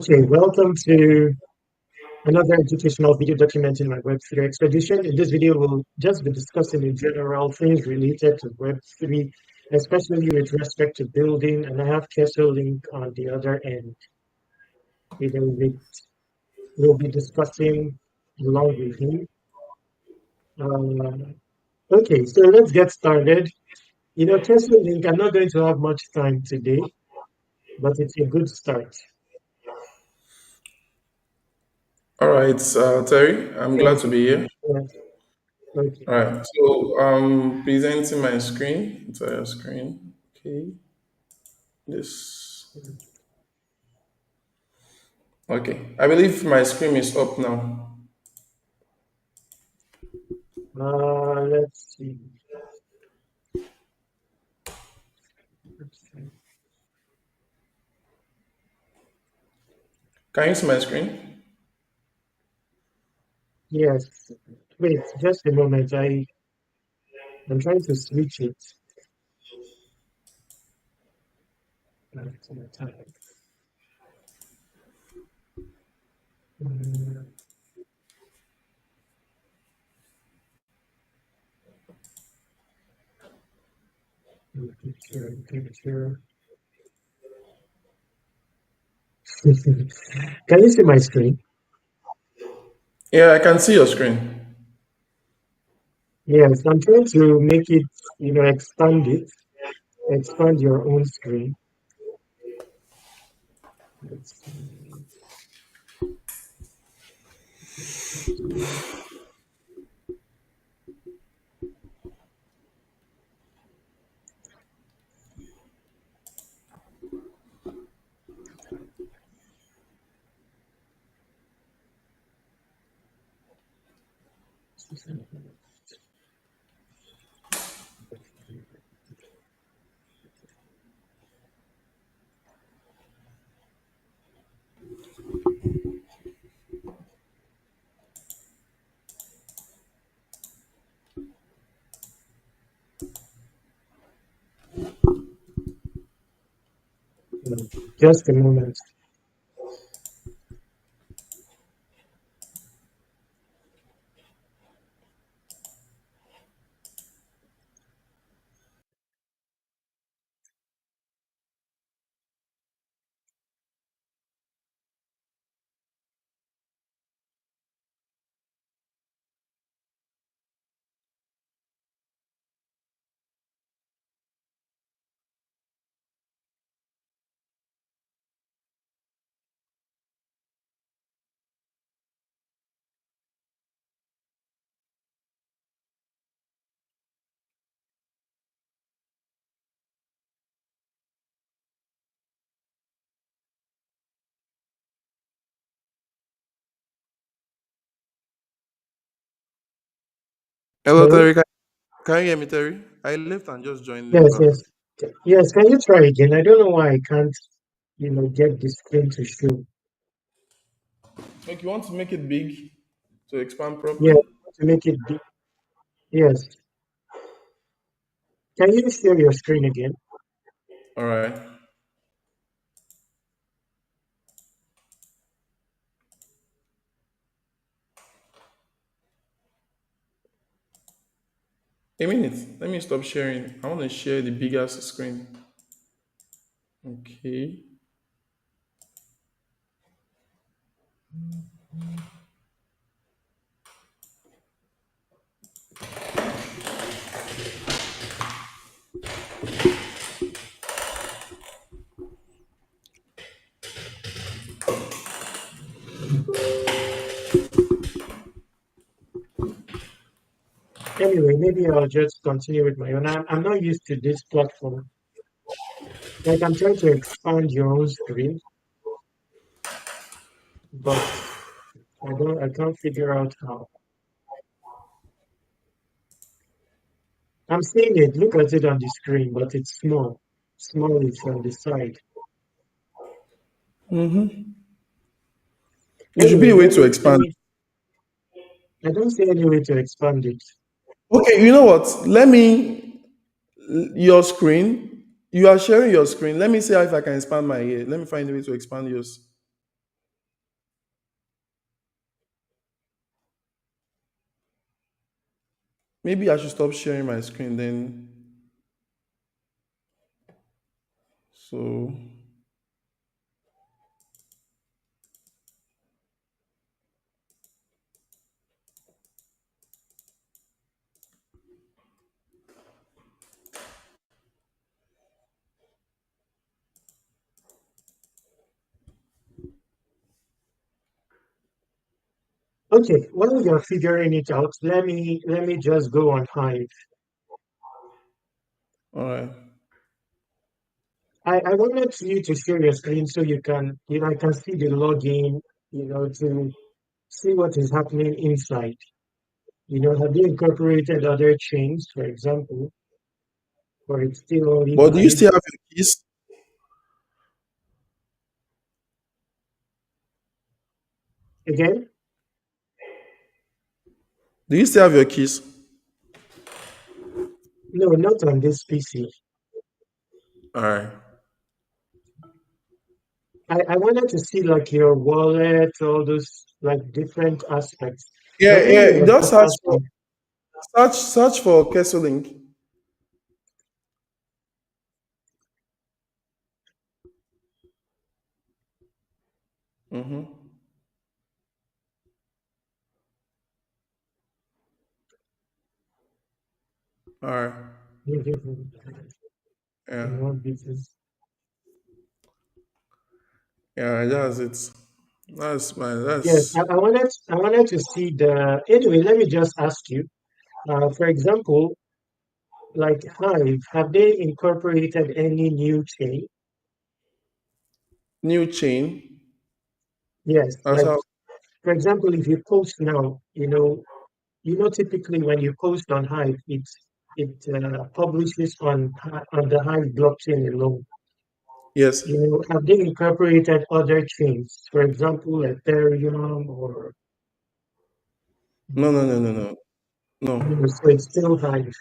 Okay, welcome to another educational video documenting my Web3 expedition. In this video, we'll just be discussing in general things related to Web3, especially with respect to building, and I have Kesel Link on the other end. You know, we'll be discussing along with him. Okay, so let's get started. You know, Kesel Link, I'm not going to have much time today, but it's a good start. All right, Terry, I'm glad So, to be here. yes, okay. All right, so presenting my screen, entire screen. Okay, this. Okay, I believe my screen is up now. Let's see. Can you see my screen? Yes. Wait, just a moment. I'm trying to switch it back to the time. Uh, picture. Can you see my screen? Yeah, I can see your screen. Yes, I'm trying to make it, expand it, expand your own screen. Let's see. Just a moment. Hello, Hello? Terry. Can you hear me, Terry? I left and just joined Yes, later. yes. Yes, can you try again? I don't know why I can't, get the screen to show. Like, you want to make it big to expand Yeah, properly? to make it big. Yes. Can you share your screen again? All right. A minute. Let me stop sharing. I want to share the biggest screen. Okay. Anyway, maybe I'll just continue with my own. I'm not used to this platform. Like I'm trying to expand your own screen, but I can't figure out how. I'm seeing it, look at it on the screen, but it's small. Small is on the side. There should be Anyway, a way to expand. I don't see any way to expand it. Okay, you know what? Your screen. You are sharing your screen. Let me see if I can expand my here. Let me find a way to expand yours. Maybe I should stop sharing my screen then. So, Okay, while you're figuring it out, let me just go on Hive. all right. I wanted you to share your screen so I can see the login, to see what is happening inside. Have you incorporated other chains, for example, or it's still only But do you Hive? still have your keys? Again, Do you still have your keys? no, not on this PC. All right. I wanted to see like your wallet, all those like different aspects. Yeah, But yeah. anyway, Just just asking. search for Kesselink. Mm-hmm. All right. Yeah. In one business. Yeah, that's it. That's my Yes, that's I wanted to see the. Anyway, let me just ask you. For example, like Hive, have they incorporated any new chain? new chain. Yes, That's like how for example, if you post now, typically when you post on Hive, it publishes on the Hive blockchain alone. yes. Have they incorporated other chains? For example, Ethereum or No, no, no, no, no. No. so it's still Hive.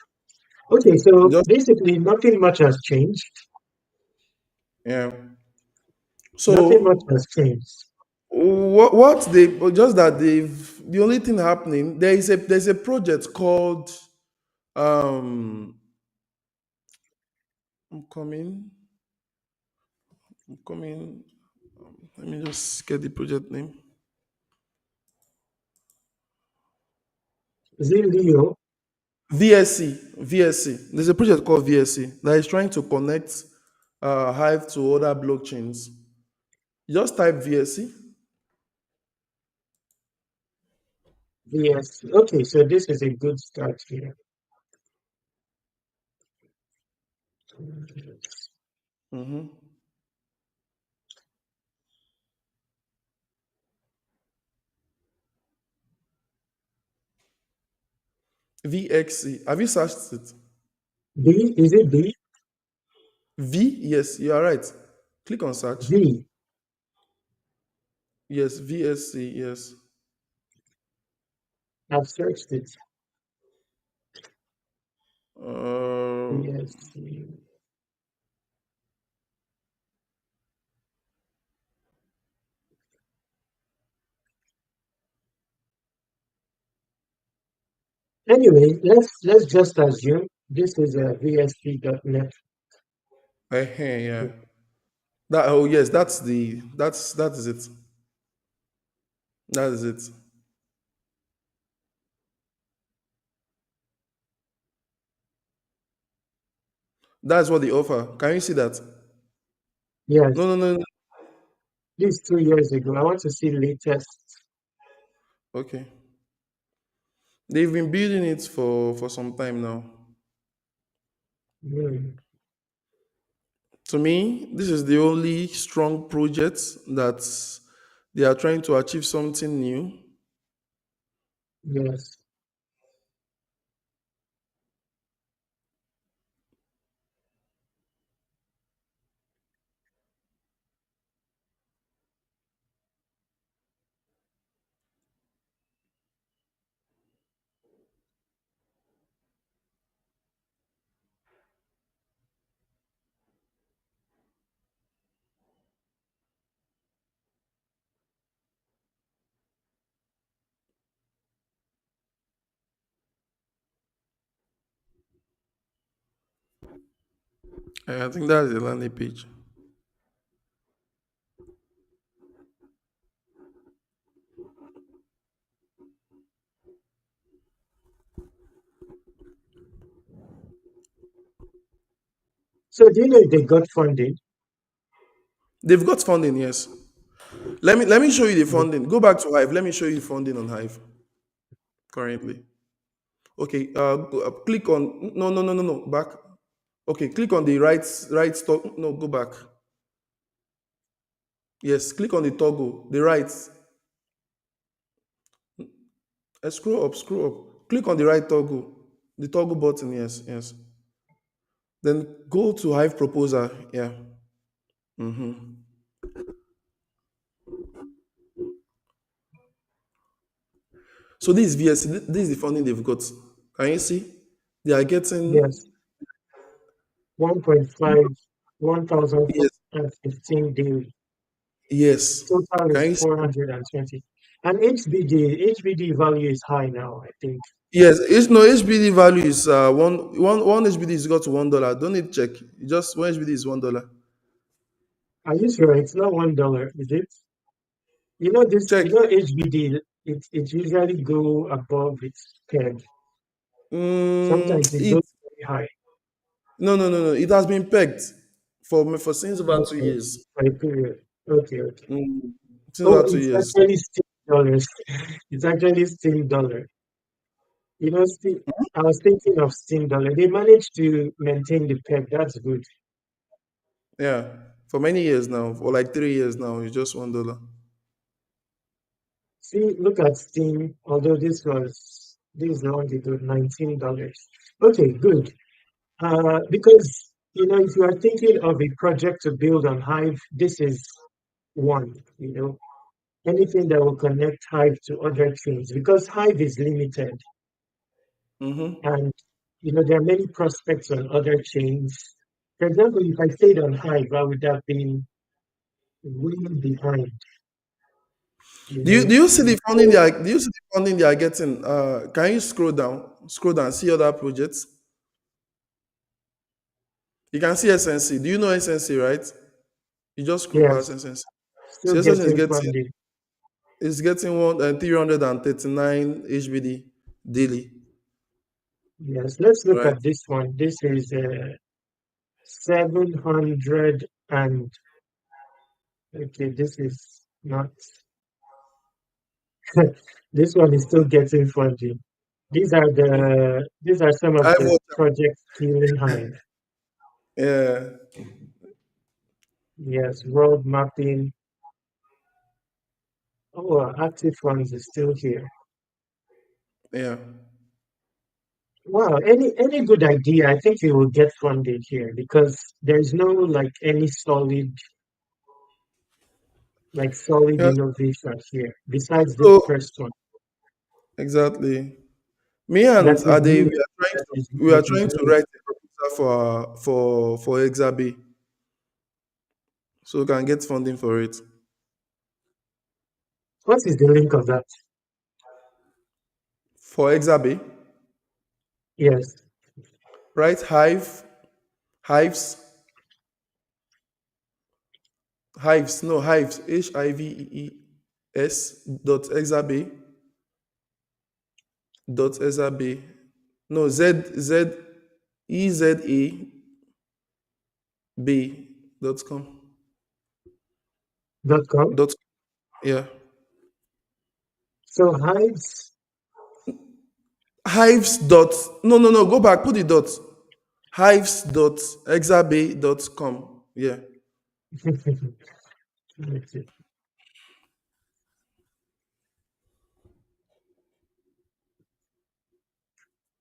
Okay, so Just basically nothing much has changed. yeah. Nothing much So has changed. what they just that they've the only thing happening there's a project called um I'm coming I'm coming let me just get the project name. Is it Leo? VSC. There's a project called VSC that is trying to connect Hive to other blockchains. You just type VSC. Yes. Okay, so this is a good start here. Mm-hmm. VXC. Have you searched it? B, is it B? Yes, you are right. Click on search. V. Yes, VSC. Yes. I've searched it. Uh, VSC. Anyway, let's just assume this is a VSP.net. yeah. That oh yes, that is it. That is it. That's what they offer. Can you see that? Yes, No, no, no, no. this 2 years ago. I want to see latest. Okay. They've been building it for some time now. Hmm, To me, this is the only strong project that they are trying to achieve something new. yes. I think that's the landing page. So do you know if they got funding? They've got funding, yes. Let me show you the funding. Go back to Hive. Let me show you funding on Hive currently. Okay, click on no back. Okay, click on the right stock. No, go back. Yes, click on the toggle. The right. Scroll up. Click on the right toggle. The toggle button. Yes, yes. Then go to Hive Proposer. Yeah. Mm-hmm. So this is VSC. This is the funding they've got. Can you see? They are getting. Yes, 1.5, Yes. 1,415 daily. Yes. Total Can is you see? 420. And HBD value is high now, I think. Yes. No HBD value is one HBD is got to $1. Don't need check. Just one HBD is $1. Are you sure it's not $1, is it? Check. HBD, it usually go above its peg. Sometimes it It goes very high. no. It has been pegged for since over two Okay, years. for a period. Okay, okay. Mm, since Oh, over two it's years. actually still dollars. It's actually still dollar. Still, I was thinking of Steam dollar. They managed to maintain the peg. That's good. Yeah. For many years now, for like 3 years now, it's just $1. See, look at Steam. Although this long ago, $19. Okay, good. Because if you are thinking of a project to build on Hive, this is one. Anything that will connect Hive to other things, because Hive is limited, Mm-hmm. and there are many prospects on other chains. For example, if I stayed on Hive, I would have been way behind. You Do know, you see the funding they so are do you see the funding they are getting? Can you scroll down? Scroll down, see other projects. You can see SNC. Do you know SNC, right? You just scroll past yes, SNC. still So SNC getting funding. is getting one 339 HBD daily, Yes, let's look right? at this one. This is 700 and okay, this is not. This one is still getting funding. These are some of I the vote. projects killing Hive. Yeah, Yes, world mapping. Oh, active funds is still here. yeah. Wow, any good idea? I think you will get funded here because there's no like any solid Yeah. innovation here besides this So first one exactly. Me and that is Ade, new. That is we are that is trying to new. write a proposal for Exabe, so we can get funding for it. What is the link of that? For Exabe, Yes. right? Hives, Hives dot Exabe dot Exabe, no, Z dot com. .com. Dot, yeah. So Hives. Hives dot, no, go back, put the dot. Hives dot Exabe dot com. Yeah. Let's see.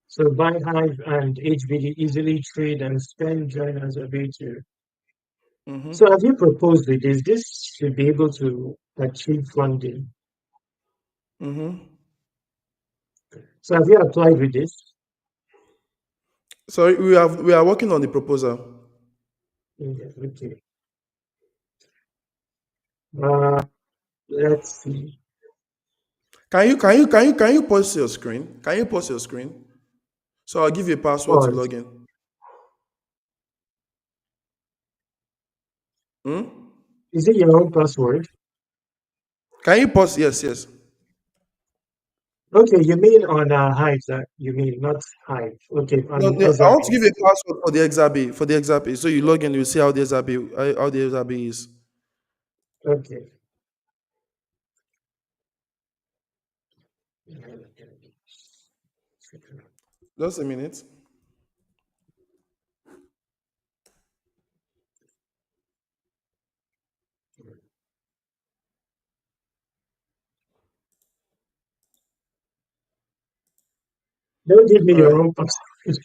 So buy Hive and HBD easily trade and spend join as a V2. Mm-hmm. So have you proposed with this? This should be able to achieve funding. Mm-hmm. So have you applied with this? Sorry, we are working on the proposal. Yes, okay. Uh, let's see. Can you pause your screen? Can you pause your screen? So I'll give you a password to Pause. log in. Hmm? Is it your own password? Can you pause? Yes, yes. Okay, you mean on Hive that you mean not Hive. Okay, No, on no, I want to give you Ezabase. a password for the XRB. For the XRB, so you log in, you see how the XRB how the XRB is. Okay. Just a minute. Don't give me All your right. own password.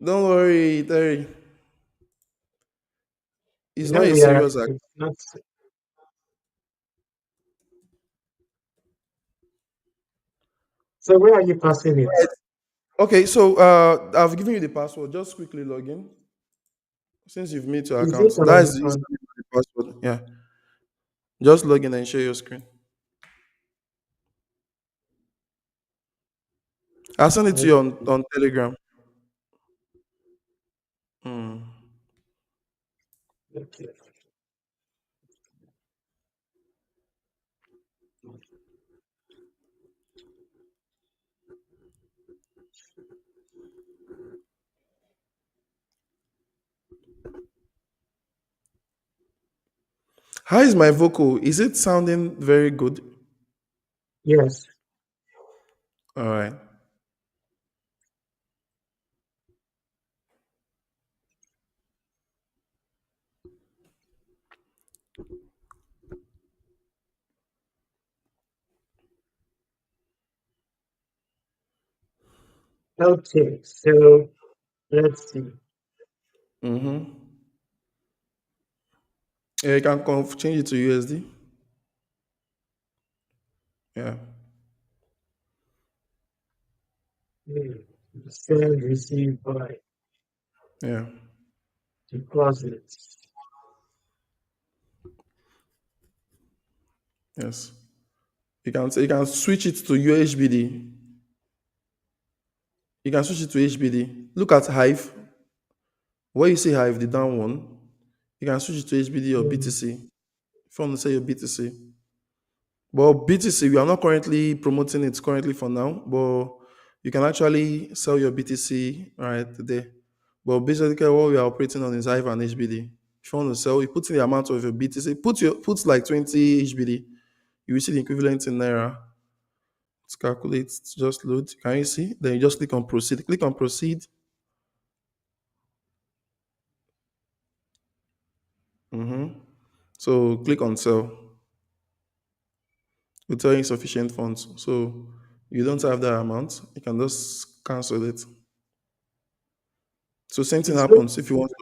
Don't worry, Terry. It's not No, a we are. serious act. It's not. So where are you passing it? Okay, so I've given you the password. Just quickly log in. Since you've made your Is it account, that is the on? username and the password. Yeah. Just log in and share your screen. I'll send it to you on Telegram. Hmm. Okay. How is my vocal? Is it sounding very good? Yes. All right. Okay. So let's see. Mm-hmm. Yeah, you can change it to USD. Yeah. Hmm. Send, receive, buy, Yeah. deposits. Yes. You can switch it to UHBD. You can switch it to HBD. Look at Hive. Where you see Hive, the down one, you can switch it to HBD or Hmm. BTC. If you want to say your BTC. But BTC, we are not currently promoting it currently for now, but you can actually sell your BTC right there. But basically, what we are operating on is Hive and HBD. If you want to sell, you put in the amount of your BTC, put like 20 HBD. You will see the equivalent in Naira. It calculates, just load. Can you see? Then you just click on proceed. Click on proceed. Mm-hmm. So click on sell. Will tell you insufficient funds. So you don't have that amount, you can just cancel it. So same thing It's look. happens if you want.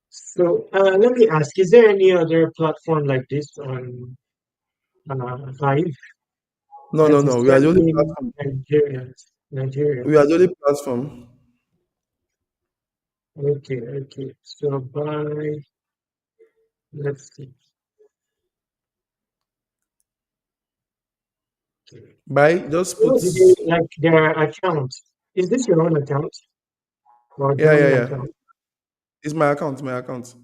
So let me ask: is there any other platform like this on Hive No, that no, is no. We are the only serving platform. Nigerians? We are Nigerians. the only platform. Okay, okay. So buy. Let's see. Okay. Buy, just put. What did they like their account? Is this your own account or Yeah, yeah, dummy yeah. account? It's my account, my account.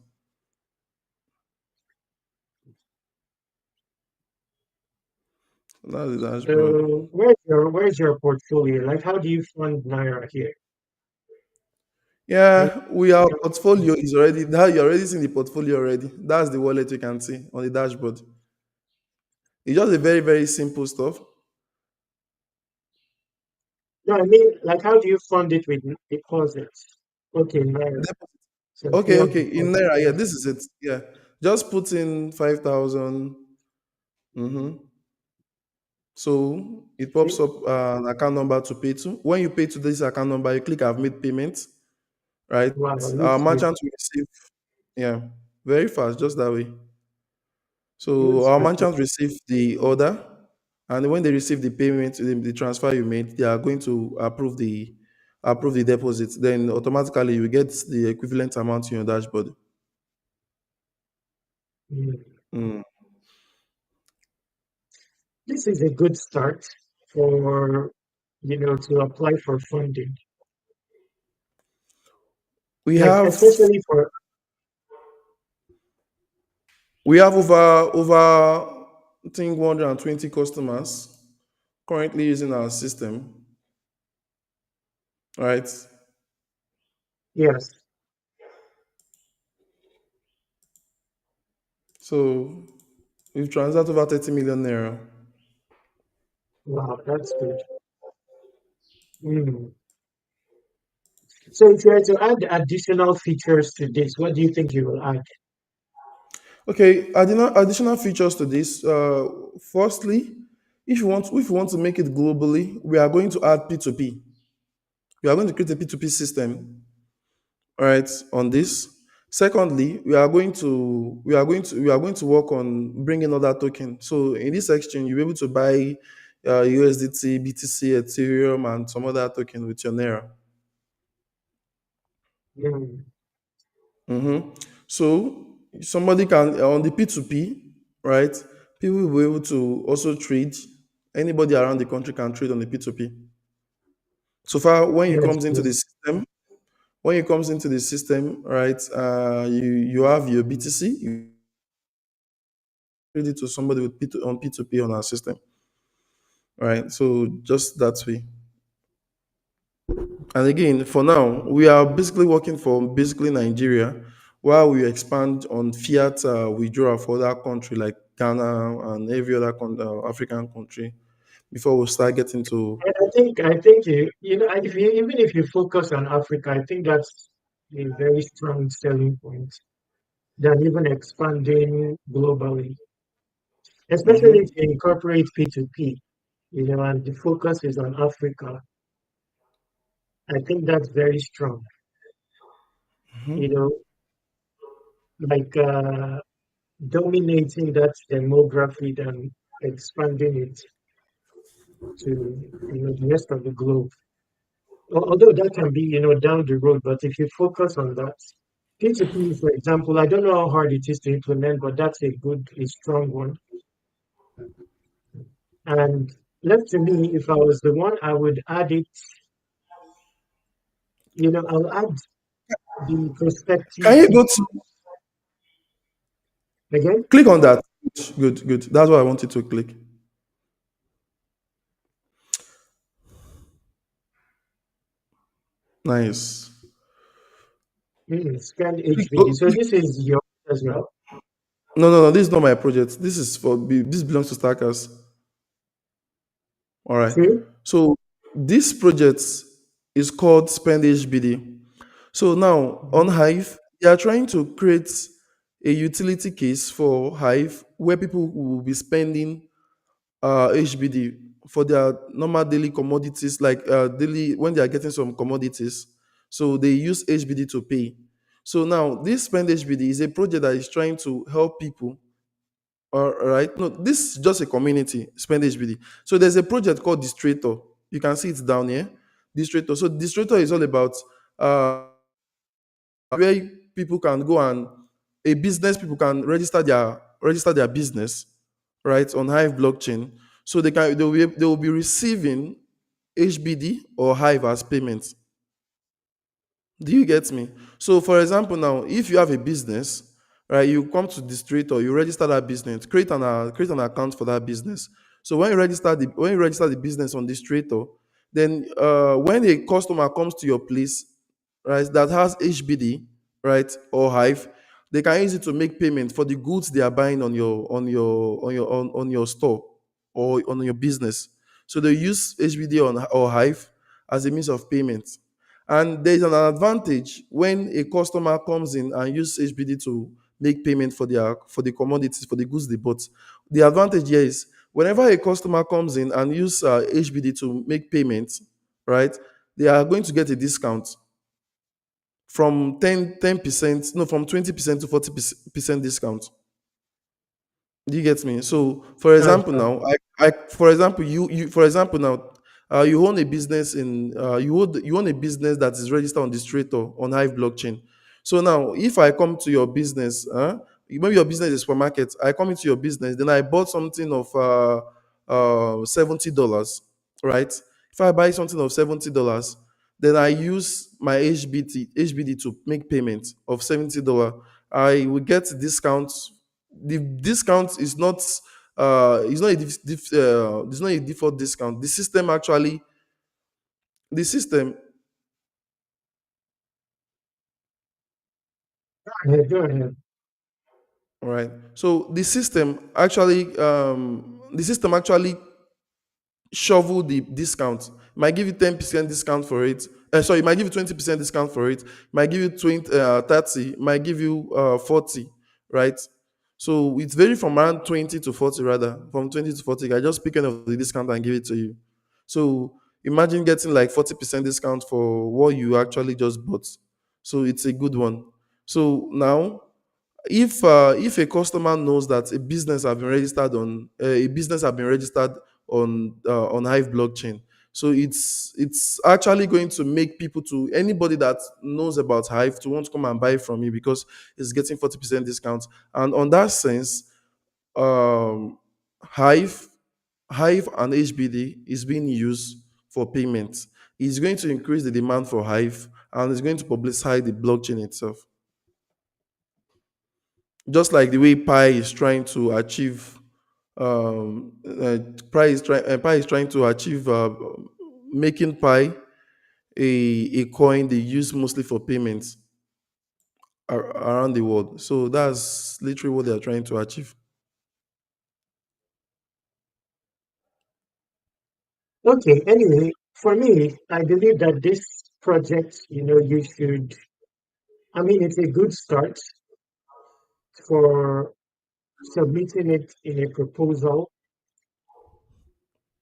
That's the dashboard. So where's your portfolio? Like how do you fund Naira here? Like Yeah, we our portfolio is already now. You're already seeing the portfolio already. That's the wallet you can see on the dashboard. It's just a very, very simple stuff. no, I mean like how do you fund it with deposits? Okay, Naira. So Okay, fiat okay. In deposit. Naira, yeah, Yeah. this is it. Yeah. Just put in 5,000. Mm-hmm. So it pops See? up an account number to pay to. When you pay to this account number, you click I've made payment, right? Wow, Our looks good. merchant will receive, yeah, very fast, just that way. So Looks our good. merchant receive the order, and when they receive the payment, the transfer you made, they are going to approve the deposit. Then automatically you get the equivalent amount in your dashboard. Mm. Mm. This is a good start for to apply for funding. We Like have especially for we have over I think 120 customers currently using our system, right? yes, So we've transacted over 30 million naira. wow, that's good. Mm. So if you were to add additional features to this, what do you think you will add? Okay, additional features to this. Firstly, if you want to make it globally, we are going to add P2P. We are going to create a P2P system, all right, on this. Secondly, we are going to work on bringing other token. So in this exchange, you'll be able to buy USDT, BTC, Ethereum, and some other token with your Naira. Mm. So somebody can on the P2P, right? People will be able to also trade. Anybody around the country can trade on the P2P. So far, Yes, yes. when it comes into the system, right? You have your BTC, you trade it to somebody with on P2P on our system, right? So just that way. And again, for now, we are basically working for basically Nigeria, while we expand on fiat withdrawal for that country like Ghana and every other African country before we start getting to. I think you know if you even if you focus on Africa, I think that's a very strong selling point than even expanding globally, especially if Mhm. you incorporate P2P, you know, and the focus is on Africa. I think that's very strong, you know, like dominating that demography than expanding it to, you know, the rest of the globe. Although that can be, you know, down the road, but if you focus on that, P2P, for example, I don't know how hard it is to implement, but that's a strong one. And left to me, if I was the one, I would add it, you know, I'll add the prospective Can you go to features again. click on that? Good, good. That's what I wanted to click. Nice. Scan Click, HBD. So this is yours as well. no, no, no. This is not my project. This belongs to Stackers. All right. See? So this project is called Spend HBD. So now on Mhm. Hive, they are trying to create a utility case for Hive where people will be spending HBD for their normal daily commodities, like daily when they are getting some commodities. So they use HBD to pay. So now this Spend HBD is a project that is trying to help people. All right. No, this is just a community, Spend HBD. So there's a project called Distrator. You can see it down here. Distrator. So Distrator is all about uh, where people can go and a business people can register their business, right, on Hive blockchain. So they will be receiving HBD or Hive as payments. Do you get me? So, for example, now if you have a business, right, you come to the street or you register that business, create an account for that business. So when you register the business on the street, then when a customer comes to your place, right, that has HBD, right, or Hive, they can use it to make payment for the goods they are buying on your store or on your business. So they use HBD or Hive as a means of payment. And there is an advantage when a customer comes in and uses HBD to make payment for the commodities, for the goods they bought. The advantage here is whenever a customer comes in and uses HBD to make payments, right, they are going to get a discount from 10%, no, from 20% to 40% discount. Do you get me? So, for That's example, now, for example, for example, now, you own a business you own a business that is registered on the street or on Hive blockchain. So now, if I come to your business, maybe your business is supermarket, I come into your business, then I bought something of $70, right? If I buy something of $70, then I use my HBD to make payment of $70, I will get discount. The discount is not it's not a default discount. The system Go ahead. all right. So the system actually shovel the discount. Might give you 10% discount for it. Sorry, it might give you 20% discount for it. Might give you 20, 30. Might give you 40. Right. So it's vary from around 20 to 40 rather. From 20 to 40, I just pick any of the discount and give it to you. So imagine getting like 40% discount for what you actually just bought. So it's a good one. So now if a customer knows that a business have been registered on Hive blockchain, so it's actually going to make people to anybody that knows about Hive to want to come and buy from you because it's getting 40% discount. And on that sense, um, Hive Hive and HBD is being used for payment. It's going to increase the demand for Hive and it's going to publicize the blockchain itself. Just like the way Pi is trying to achieve, Pi is trying to achieve making Pi a coin they use mostly for payments around the world. So that's literally what they are trying to achieve. Okay, anyway, for me, I believe that this project, you should, I mean, it's a good start for submitting it in a proposal.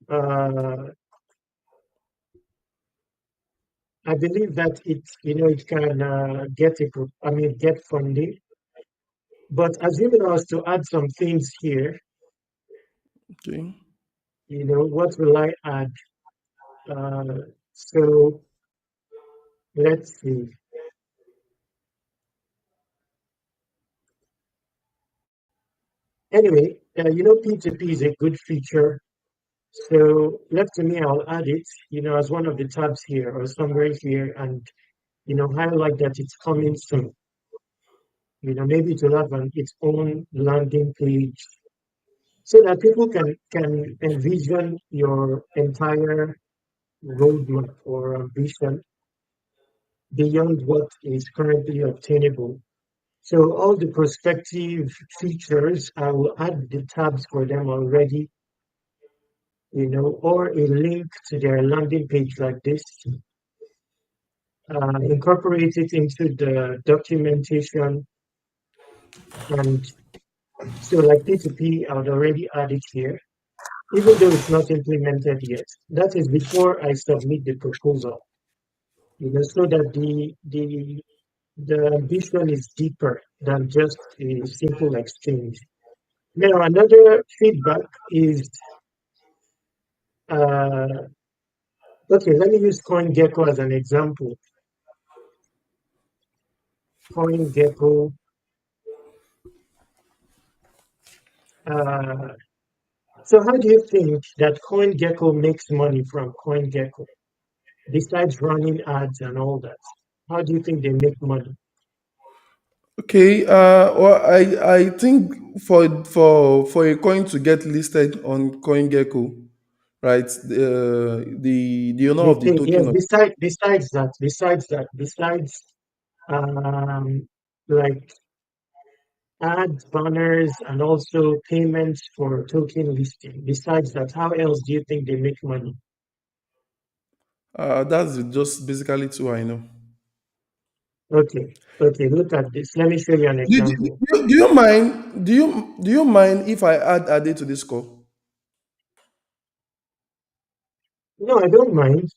Uh, I believe that it can get funding. But assuming I was to add some things here, Okay. what will I add? So let's see. Anyway, P2P is a good feature. So left to me, I'll add it, as one of the tabs here or somewhere here and, highlight that it's coming soon. Maybe it will have its own landing page so that people can envision your entire roadmap or ambition beyond what is currently obtainable. So all the prospective features, I will add the tabs for them already, or a link to their landing page like this, incorporate it into the documentation. And so like P2P, I would already add it here, even though it's not implemented yet. That is before I submit the proposal, so that the ambition is deeper than just a simple exchange. Now, another feedback is, uh, okay, let me use CoinGecko as an example. CoinGecko, uh, so how do you think that CoinGecko makes money from CoinGecko, besides running ads and all that? How do you think they make money? Okay. Well, I think for a coin to get listed on CoinGecko, right? The owner of the Yes, token of besides like ads, banners, and also payments for token listing. Besides that, how else do you think they make money? that's just basically two I know. Okay, look at this. Let me show you an Do, do, example. do you mind? Do you mind if I add Ade to this call? No, I don't mind,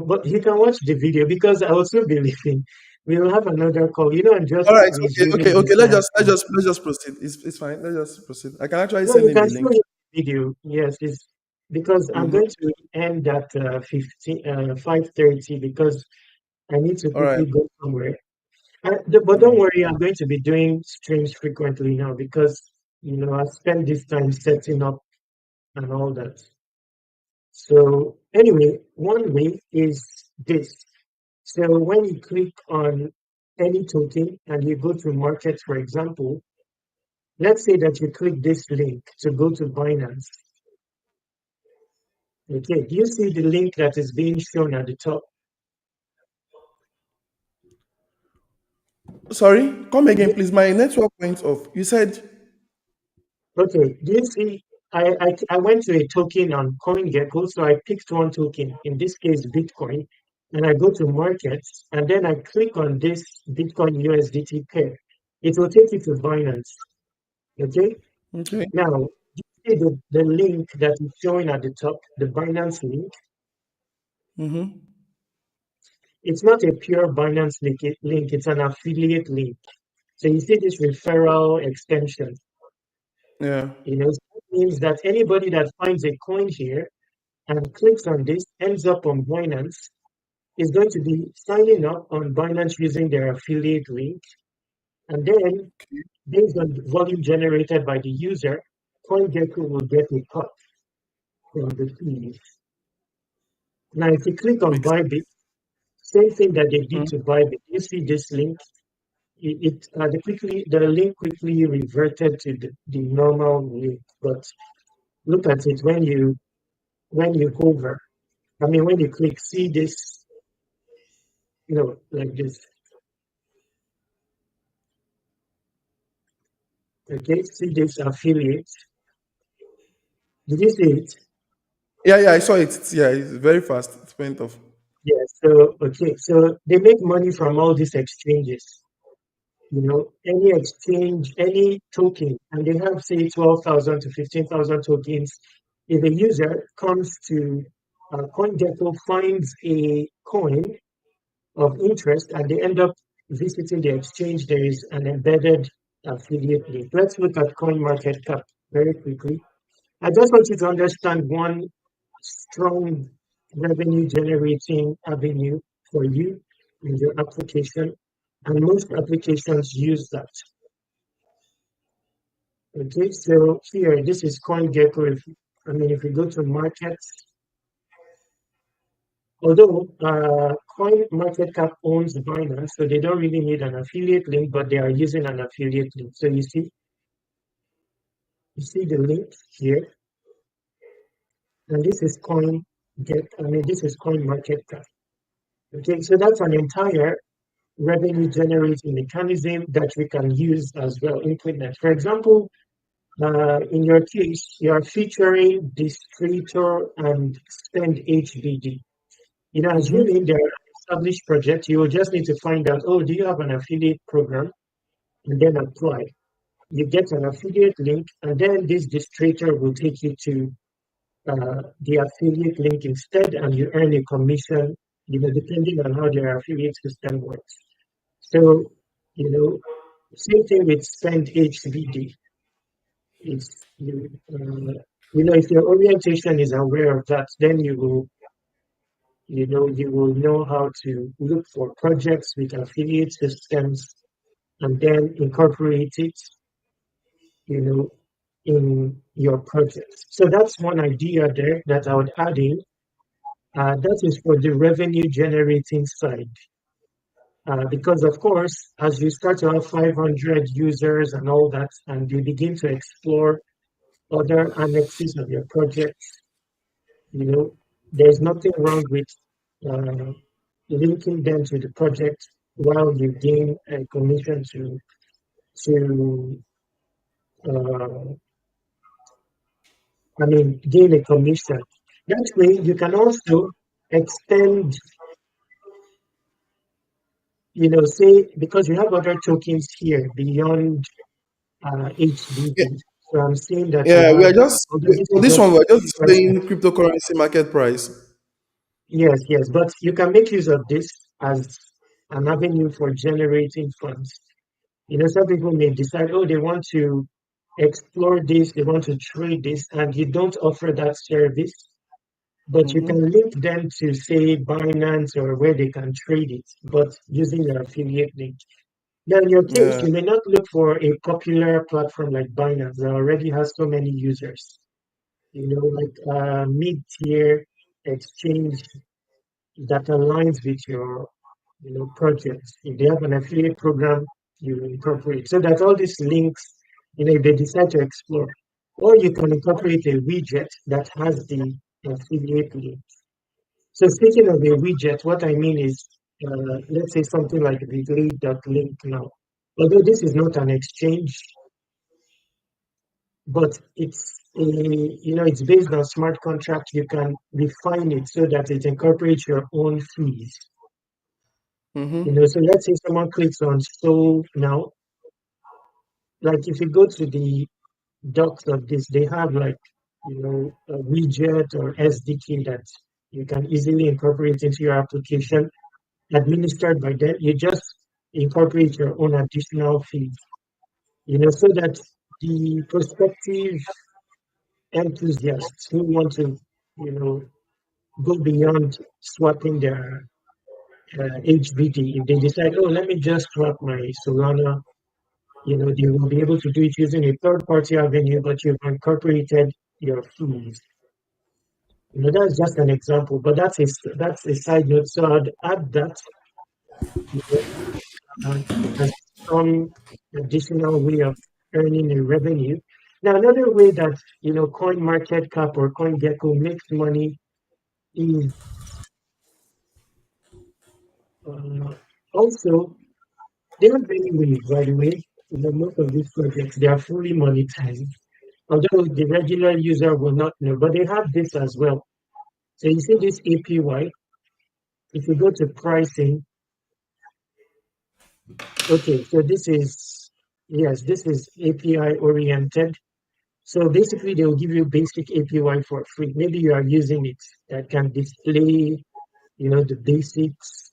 but you can watch the video because I also believe in we'll have another call, and All just right. Okay. Okay. resuming the Okay. Let's entire just let's thing. just let's just proceed. It's fine. Let's just proceed. I can actually No, send you him can the show link. me the video. Yes, it's because I'm Mm-hmm. going to end at 5:30 because I need to All right. quickly go somewhere. But All don't right. worry, I'm going to be doing streams frequently now because I spend this time setting up and all that. So anyway, one way is this. So when you click on any token and you go to market, for example, let's say that you click this link to go to Binance. Okay, do you see the link that is being shown at the top? Sorry, come again, Ye- please. My network went off. You said, Okay, do you see? I went to a token on CoinGecko, so I picked one token, in this case Bitcoin, and I go to markets, and then I click on this Bitcoin USDT pair. It will take you to Binance. Okay, okay. now see the link that is showing at the top, the Binance link. Mm-hmm. It's not a pure Binance link, it's an affiliate link. So you see this referral extension. Yeah. So that means that anybody that finds a coin here and clicks on this ends up on Binance is going to be signing up on Binance using their affiliate link. And then, based on the volume generated by the user, CoinGecko will get a cut from the fees. Now, if you click on Makes Bybit, same thing that they did sense. to Bybit. You see this link? The link quickly reverted to the normal link. But look at it when you hover. I mean, when you click, see this, like this. Okay, see this affiliate. Did you see it? Yeah, yeah, I saw it. Yeah, it's very fast. It went off. Yes. So okay, so they make money from all these exchanges. Any exchange, any token, and they have say 12,000 to 15,000 tokens. If a user comes to CoinGecko, finds a coin of interest, and they end up visiting the exchange, there is an embedded affiliate link. Let's look at CoinMarketCap very quickly. I just want you to understand one strong revenue generating avenue for you in your application. And most applications use that. Okay, so here, this is CoinGecko. If we go to markets, although CoinMarketCap owns Binance, so they don't really need an affiliate link, but they are using an affiliate link. So you see the link here, and this is this is CoinMarketCap. Okay, so that's an entire revenue generating mechanism that we can use as well, implement. For example, in your case, you are featuring Distributor and Spend HBD. Mm-hmm. Assuming they're an established project, you will just need to find out, oh, do you have an affiliate program? And then apply. You get an affiliate link, and then this distributor will take you to the affiliate link instead, and you earn a commission, depending on how their affiliate system works. So, you know, same thing with Spend HBD. It's if your orientation is aware of that, then you will know how to look for projects with affiliate systems and then incorporate it, you know, in your projects. So that's one idea there that I would add in. That is for the revenue generating side. Because of course, as you start to have 500 users and all that, and you begin to explore other annexes of your project, there's nothing wrong with uh, linking them to the project while you gain a commission to uh, gain a commission. That way, you can also extend, say, because you have other tokens here beyond Yeah, HBD. So I'm saying that you yeah. We have, are just although this for is this just one. We're just person. displaying cryptocurrency market price. Yes, yes, but you can make use of this as an avenue for generating funds. Some people may decide, oh, they want to explore this, they want to trade this, and you don't offer that service, but you can Mm-hmm. link them to, say, Binance or where they can trade it, but using your affiliate link. Now, in your case, Yeah. you may not look for a popular platform like Binance that already has so many users, like mid-tier exchange that aligns with your projects. If they have an affiliate program, you incorporate so that all these links, if they decide to explore, or you can incorporate a widget that has the affiliate link. So speaking of a widget, what I mean is, let's say something like the link now. Although this is not an exchange, but it's based on smart contract. You can refine it so that it incorporates your own fees. So let's say someone clicks on Soul now. Like if you go to the docs of this, they have like, a widget or SDK that you can easily incorporate into your application administered by them. You just incorporate your own additional fees, so that the prospective enthusiasts who want to, you know, go beyond swapping their HBD, if they decide, oh, let me just swap my Solana, they will be able to do it using a third party avenue, but you've incorporated your fees. That's just an example, but that's a side note. So I'd add that, you know, as some additional way of earning a revenue. Now, another way that Coin Market Cap or CoinGecko makes money is uh, also there are many ways. By the way, most of these projects they are fully monetized, although the regular user will not know. But they have this as well. So you see this APY. If you go to pricing, okay, so this is yes, this is API oriented. So basically, they will give you basic APY for free. Maybe you are using it that can display, the basics.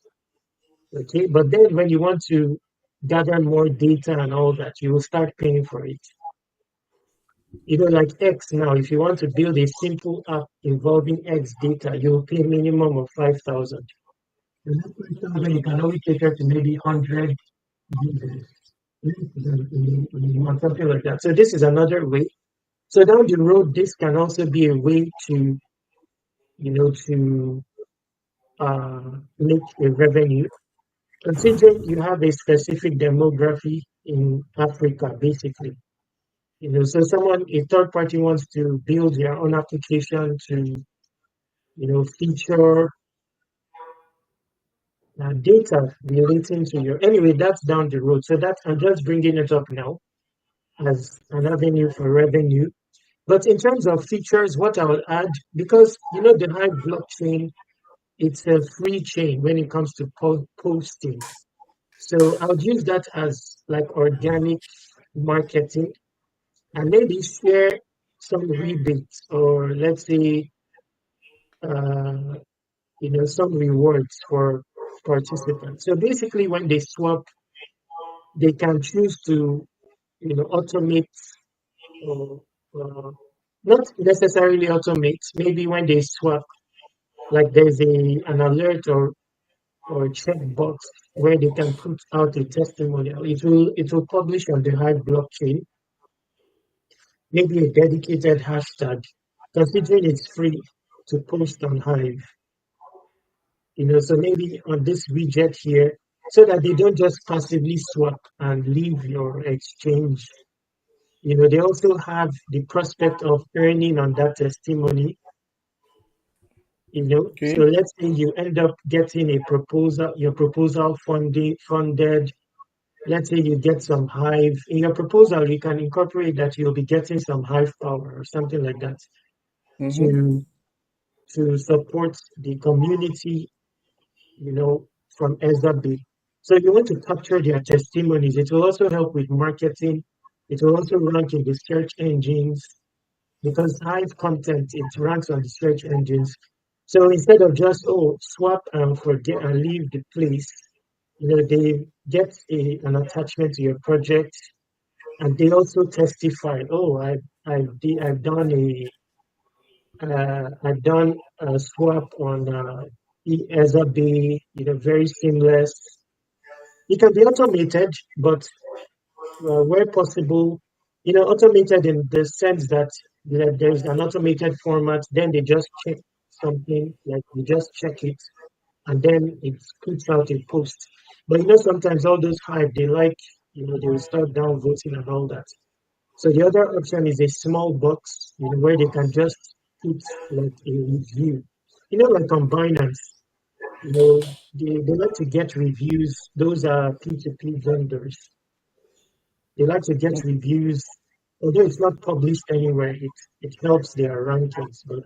Okay, but then when you want to gather more data and all that, you will start paying for it. Like X now, if you want to build a simple app involving X data, you'll pay minimum of 5,000. And that 5,000, you can only cater to maybe 100 users or something like that. So this is another way. So down the road, this can also be a way to make a revenue. Considering you have a specific demography in Africa, basically. So a third party wants to build their own application to, feature data relating to your. Anyway, that's down the road. So I'm just bringing it up now as an avenue for revenue. But in terms of features, what I will add, because the Hive blockchain, it's a free chain when it comes to posting. So I would use that as like organic marketing and maybe share some rebates or let's say uh, some rewards for participants. So basically, when they swap, they can choose to automate or not necessarily automate. Maybe when they swap, like there's an alert or checkbox where they can put out a testimonial. It will publish on the Hive blockchain, maybe a dedicated hashtag, considering it's free to post on Hive. So maybe on this widget here, so that they don't just passively swap and leave your exchange. They also have the prospect of earning on that testimony. So Okay. let's say you end up getting your proposal funded. Let's say you get some Hive in your proposal, you can incorporate that you'll be getting some Hive power or something like that Mm-hmm. to support the community, you know, from Ezra. So you want to capture their testimonies. It will also help with marketing. It will also rank in the search engines because Hive content it ranks on the search engines. So instead of just swap and forget and leave the place, they get an attachment to your project, and they also testify. Oh, I've done a swap on Ezra. Very seamless. It can be automated, but where possible, automated in the sense that there's an automated format, then they just check something, like you just check it, and then it puts out a post. But sometimes all those Hive, they like, they will start downvoting and all that. So the other option is a small box, where they can just put like a review. Like on Binance, they like to get reviews. Those are P2P vendors. They like to get reviews, although it's not published anywhere. It helps their rankings. But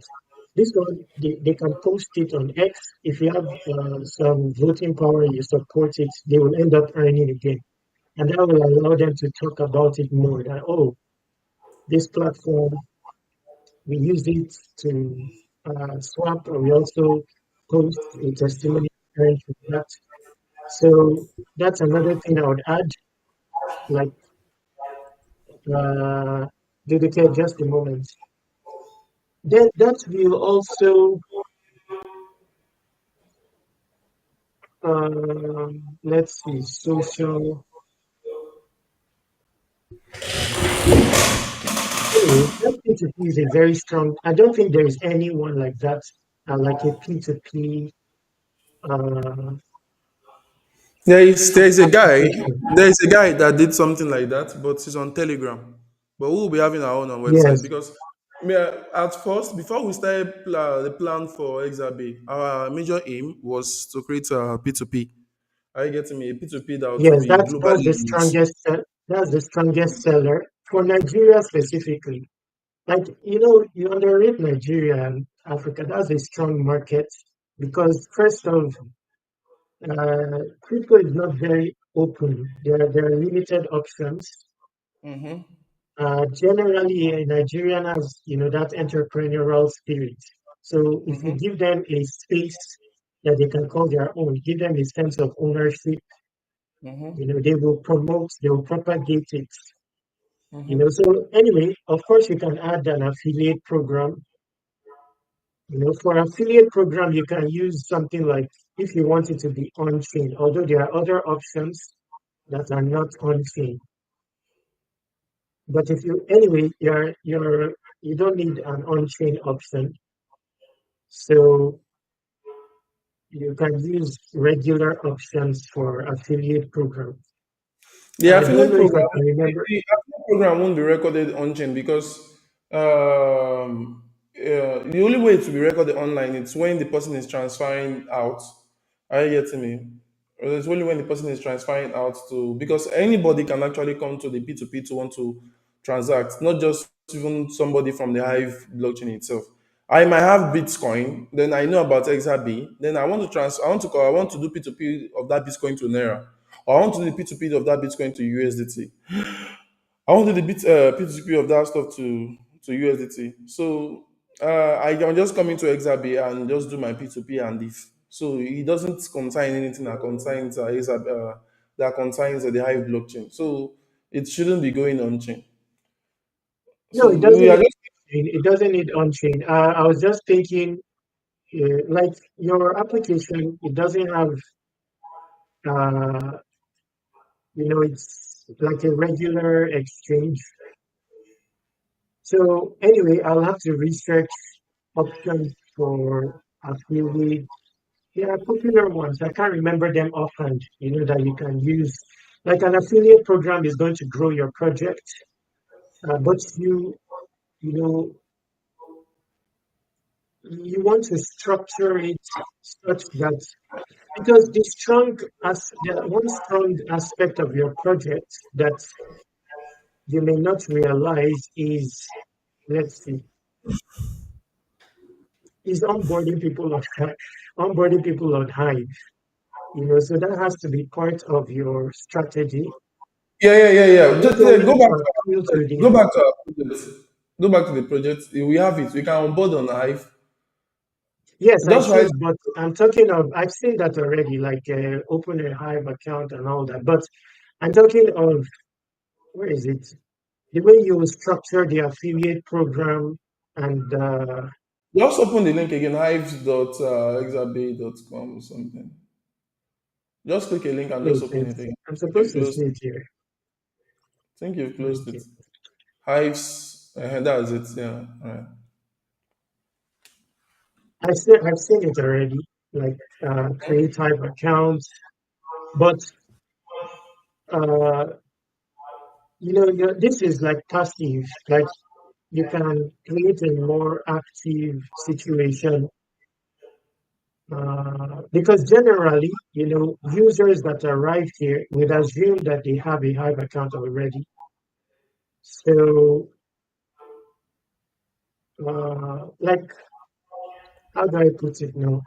this one, they can post it on X. If you have some voting power, you support it, they will end up earning again. And that will allow them to talk about it more. That, oh, this platform, we use it to swap, or we also post a testimony sharing from that. So that's another thing I would add. Like, dedicate just a moment. Then that will also, let's see, social. Anyway, that P2P is a very strong. I don't think there is anyone like that, like a P2P uh, There is a guy, application. that did something like that, but he's on Telegram. But we will be having our own on website Yes, because at first, before we started the plan for XRB, our major aim was to create a P2P. Are you getting me? A P2P that would yes, be that's globally the used. strongest. That's the strongest seller for Nigeria specifically. Like, you underrate Nigeria and Africa. That's a strong market because first of, crypto is not very open. There are limited options. Mm-hmm. Generally, a Nigerian has, that entrepreneurial spirit. So if you Mm-hmm. give them a space that they can call their own, give them a sense of ownership, Mm-hmm. they will propagate it. Mm-hmm. So anyway, of course, you can add an affiliate program. For affiliate program, you can use something like, if you want it to be on-chain, although there are other options that are not on-chain. But if you anyway, you don't need an on-chain option. So you can use regular options for affiliate programs. The And I don't affiliate know if I program, can remember. the affiliate program won't be recorded on chain because the only way to be recorded online is when the person is transferring out. Are you getting me? It's only when the person is transferring out to because anybody can actually come to the P2P to want to transact, not just even somebody from the Hive blockchain itself. I might have Bitcoin, then I know about XRB, then I want to do P2P of that Bitcoin to Naira. Or I want to do the P2P of that Bitcoin to USDT. I want to do the P2P of that stuff to USDT. So I can just come into XRB and just do my P2P and leave. So it doesn't contain anything that contains the Hive blockchain. So it shouldn't be going on chain. No, So it we doesn't are need just on-chain. It doesn't need on-chain. I was just thinking, like your application, it doesn't have, uh, it's like a regular exchange. So anyway, I'll have to research options for affiliate. There are popular ones. I can't remember them offhand, that you can use. Like an affiliate program is going to grow your project, but you know, you want to structure it such that, because the one strong aspect of your project that you may not realize is, let's see, is onboarding people on Hive. So that has to be part of your strategy, yeah. not Go only back to to our appeal to project. the. Go back to the project. We have it. We can onboard on Hive. Yes, I Just write. should, but I'm talking of, I've seen that already, like open a Hive account and all that. But I'm talking of, where is it? The way you structure the affiliate program and, Just open the link again. Hives.xrb.com or something. Just click a link and just wait, open it again. I'm You've supposed to closed see it. it here. I think you've closed it. Okay. Hives. That's it. Yeah. All right. I've seen it already. like create Hive accounts. But uh, this is like passive. Like you can create a more active situation because generally, users that arrive here would assume that they have a Hive account already. So, like, how do I put it now?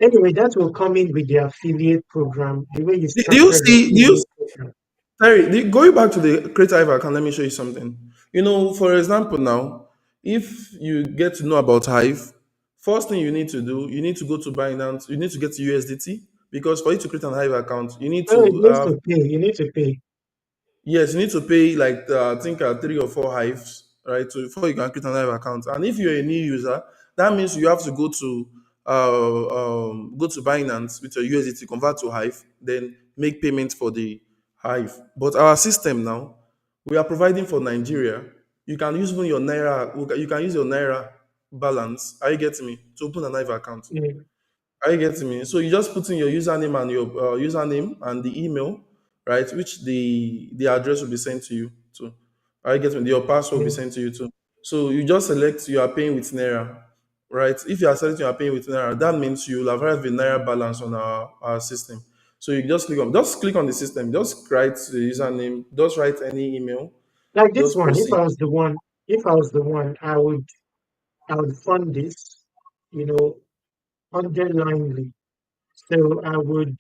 Anyway, that will come in with the affiliate program, the way you Do you structure the see? Do you affiliate program. Terry, going back to the creative account, let me show you something. For example, now, if you get to know about Hive, first thing you need to do, you need to go to Binance, you need to get to USDT because for you to create an Hive account, you need Oh, it to needs have. to pay. You need to pay. Yes, you need to pay like I think 3 or 4 hives, right? So before you can create an Hive account, and if you're a new user, that means you have to go to Binance with your USDT, convert to Hive, then make payment for the Hive. But our system now, we are providing for Nigeria. You can use even your naira. You can use your naira balance. Are you getting me to open an Hive account? Mm, Are you getting me? So you just put in your username and your username and the email, right? Which the address will be sent to you to. Are you getting me? Your password will be mm, sent to you too. So you just select you are paying with Naira, right? If you are selecting you are paying with Naira, that means you will have the Naira balance on our system. So you just click on the system, just write the username, just write any email, like this just one, proceed. if I was the one, I would fund this, you know, underlinely. So I would,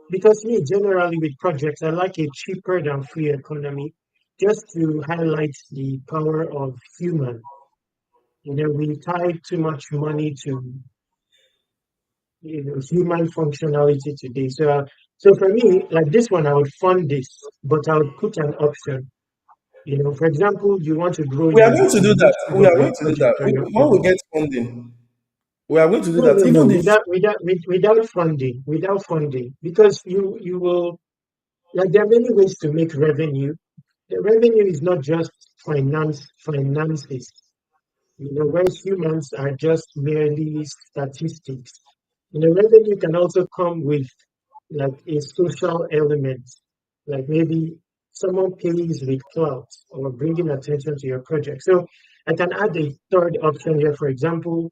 because me, generally with projects, I like a cheaper than free economy, just to highlight the power of human. We tie too much money to, human functionality today. So for me, like this one, I would fund this, but I would put an option. For example, you want to grow We are going to do that. YouTube We of are your going to do that. project or your When we product. get funding, we are going to do No, that. no, no, Even if without funding, because you will, like, there are many ways to make revenue. The revenue is not just finances, where humans are just merely statistics. Revenue can also come with like a social element, like maybe someone pays with clout or bringing attention to your project. So I can add a third option here, for example,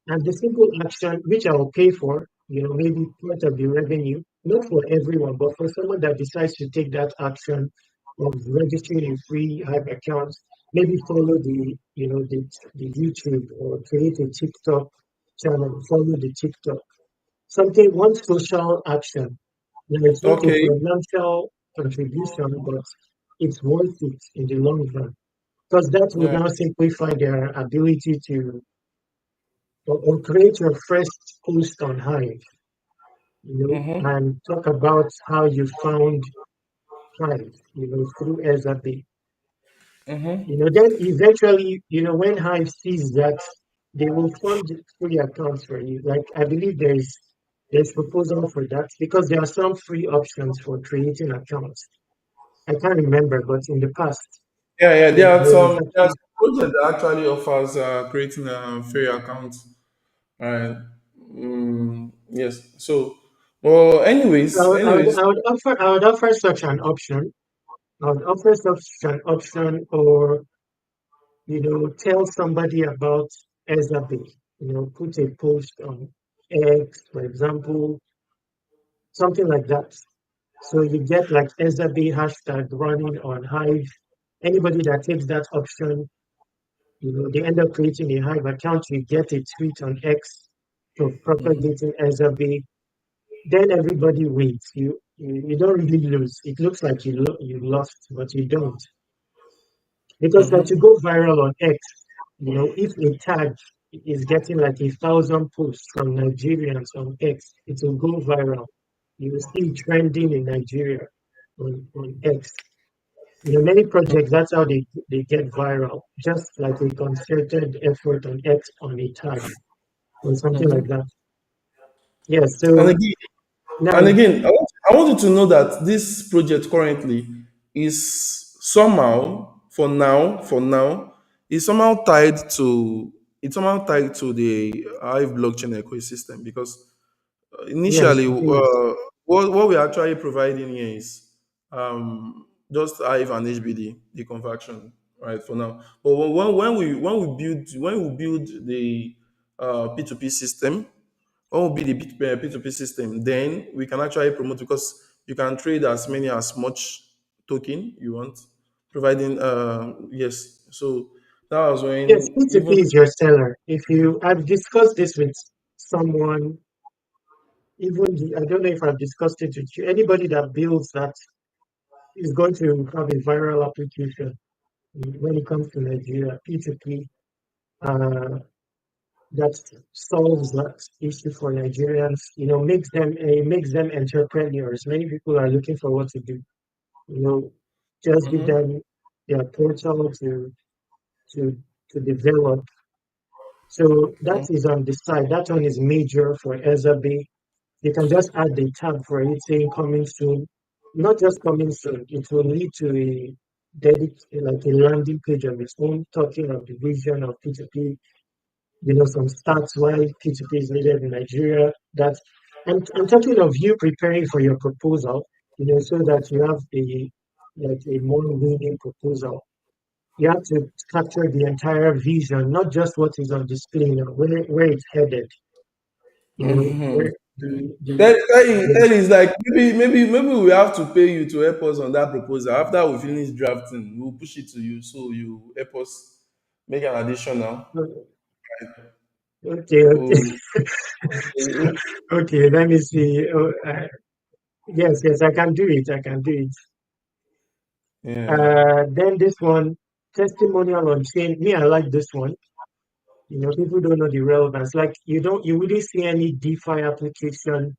and the simple action, which I will pay for, maybe part of the revenue, not for everyone, but for someone that decides to take that action of registering a free Hive account, maybe follow the YouTube or create a TikTok channel, follow the TikTok. One social action. It's not a okay. financial contribution, but it's worth it in the long run. Because that would Yeah. now simplify their ability to or create your first post on Hive, Mm-hmm. and talk about how you found Hive, through Ezabe. Mm-hmm. Then eventually, when Hive sees that, they will fund free accounts for you. Like I believe there's proposal for that because there are some free options for creating accounts. I can't remember, but in the past, Yeah, yeah. there, there was There are actually. some projects that actually offers creating a free account. Right. Yes. So, well, I would, I would, anyways. I would offer I would offer such an option. I would offer such an option, or tell somebody about Ezabe. Put a post on X, for example, something like that. So you get like Ezabe hashtag running on Hive. Anybody that takes that option, they end up creating a Hive account. You get a tweet on X of propagating Ezabe. Then everybody wins. You don't really lose. It looks like you lost, but you don't. Because that to Mm-hmm. go viral on X, if a tag is getting like 1,000 posts from Nigerians on X, it will go viral. You will see it trending in Nigeria on X. Many projects, that's how they get viral, just like a concerted effort on X on a tag or something like Mm-hmm. that. Yeah, And so again, now, I want you to know that this project currently is somehow, for now, is somehow tied to the Hive blockchain ecosystem because Yes, Initially, please. what we're actually providing here is just Hive and HBD, the conversion, right, for now. But when we build the P2P system, what will be the P2P system, then we can actually promote, because you can trade as much token you want, providing yes. So that was Yes, when P2P even is your seller. If you, I've discussed this with someone, I don't know if I've discussed it with you. Anybody that builds that is going to have a viral application when it comes to Nigeria. P2P that solves that issue for Nigerians. Makes them entrepreneurs. Many people are looking for what to do. You know, just give Mhm, them their portal to to develop. So that mhm, is on the side. That one is major for Ezabe. You can just add the tab for it saying coming soon. Not just coming soon, it will lead to a like a landing page of its own talking of the vision of P2P, some stats why P2P is needed in Nigeria. I'm talking of you preparing for your proposal, so that you have a more winning proposal. You have to capture the entire vision, not just what is on display, where it's headed, mhm. where Tell the is like, maybe we have to pay you to help us on that proposal. After we finish drafting, we'll push it to you, so you help us make an additional. okay, okay. Oh, Okay, let me see. Yes, yes, I can do it. I can do it. yeah. Then this one, testimonial on chain. Me, I like this one. People don't know the relevance. Like you wouldn't see any DeFi application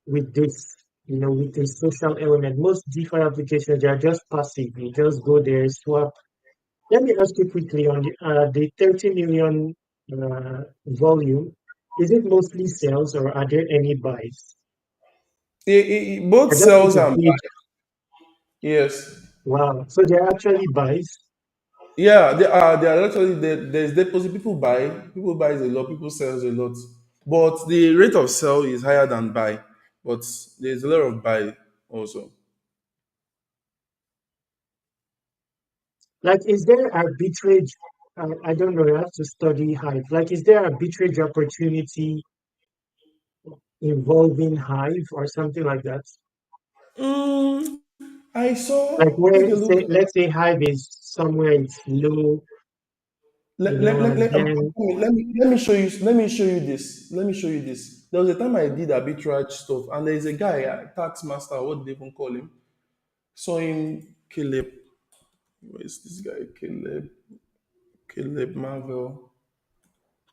with this, with a social element. Most DeFi applications, they are just passive. You just go there, swap. Let me ask you quickly on the 30 million volume. Is it mostly sales or are there any buys? Both I just need sells to and gauge. buy. Yes. Wow. So they're actually buys. Yeah, there are actually there's deposit. People buys a lot, people sells a lot. But the rate of sell is higher than buy. But there's a lot of buy also. Like, is there arbitrage? I don't know. I have to study Hive. Like, is there arbitrage opportunity involving Hive or something like that? Mm, I Like, saw, take where a look. let's say Hive is somewhere it's low, and then Let me show you this. There was a time I did arbitrage stuff, and there is a guy, tax master, what do they even call him? Saw him, Caleb. Where is this guy? Caleb Marvel.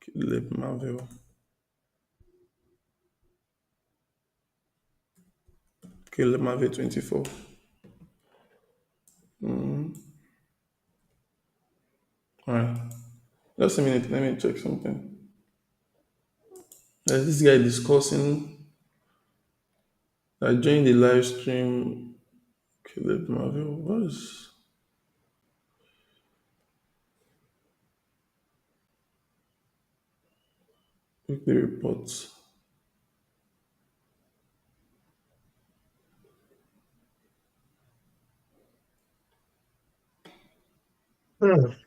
Caleb Marvel. Caleb Marvel 24. All right. Just a minute. Let me check something. There's this guy discussing. I joined the live stream. Caleb Marvel. What is weekly reports?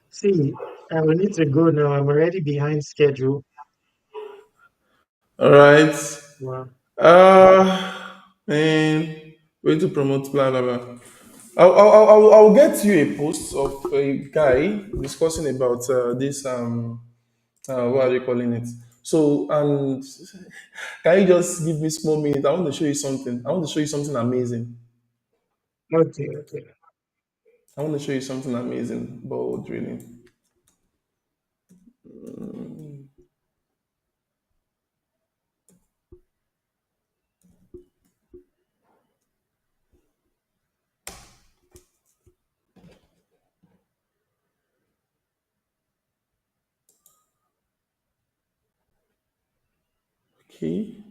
see, I will need to go now. I'm already behind schedule. All right. Wow. And way to promote blah blah blah. I'll get you a post of a guy discussing about this what are they calling it? So, and can you just give me small minute? I want to show you something. I want to show you something amazing. Okay, okay. I want to show you something amazing about drilling. Okay.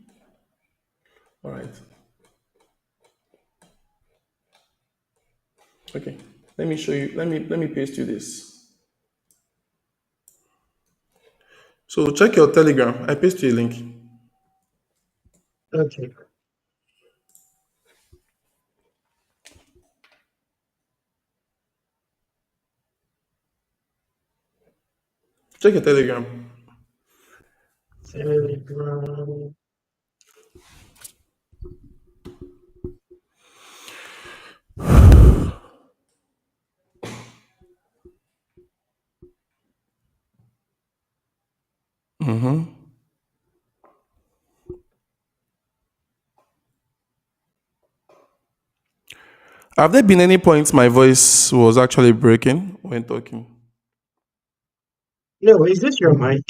All right. Okay. Let me show you. Let me paste you this. So check your Telegram. I paste you a link. Okay. Check your Telegram. Telegram. Have there been any points my voice was actually breaking when talking? No, is this your mic?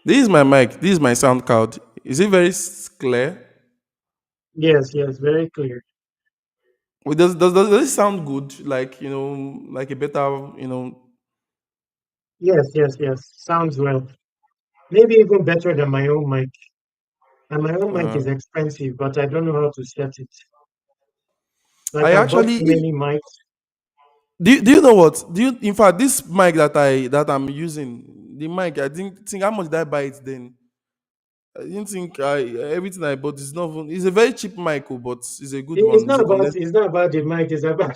This is my mic. This is my sound card. Is it very clear? Yes, yes, very clear. Well, does it sound good? Like, like a better. Yes, yes, yes. Sounds well. Maybe even better than my own mic. And my own mic Uh, is expensive, but I don't know how to set it. Like I I bought actually, too many mics. do you know what? In fact, this mic that I'm using, the mic, I didn't think how much did I buy it then? I didn't think everything I bought is not even, it's a very cheap mic, oh, but it's a good It's one. not about the mic, it's about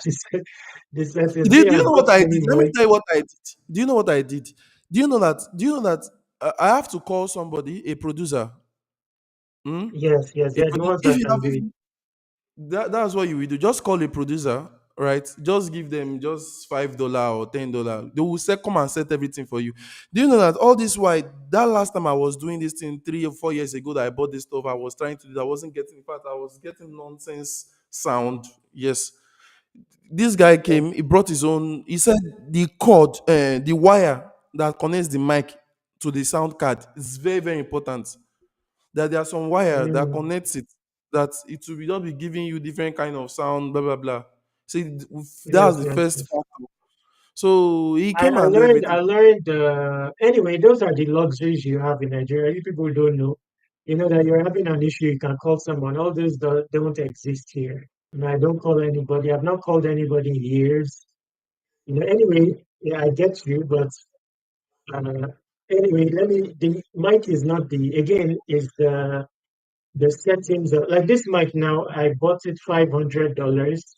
the settings. Do, Me, do I you know bought what I did? many Let me mics. tell you what I did. Do you know what I did? Do you know that I have to call somebody, a producer. Hmm? Yes, yes, A they're the produ- ones if that you have can do if it. you, that's what you will do. Just call a producer, right? Just give them just $5 or $10. They will come and set everything for you. Do you know that all this while that last time I was doing this thing 3 or 4 years ago that I bought this stuff, I was trying to do, I wasn't getting, in fact, I was getting nonsense sound. Yes. This guy Yeah, came, he brought his own, he said the cord, the wire that connects the mic to the sound card is very, very important. That there are some wire that mm, connects it, that it will just be giving you different kind of sound, blah blah blah. See, that yes, was the yes, first yes. factor. So he I, came I and do learned, everything. I learned, anyway, those are the luxuries you have in Nigeria. You people don't know. You know that you're having an issue, you can call someone. All those don't exist here. And I don't call anybody. I've not called anybody in years. Anyway, yeah, I get you, but uh, anyway, the mic is not again, is the settings. Like this mic now, I bought it $500.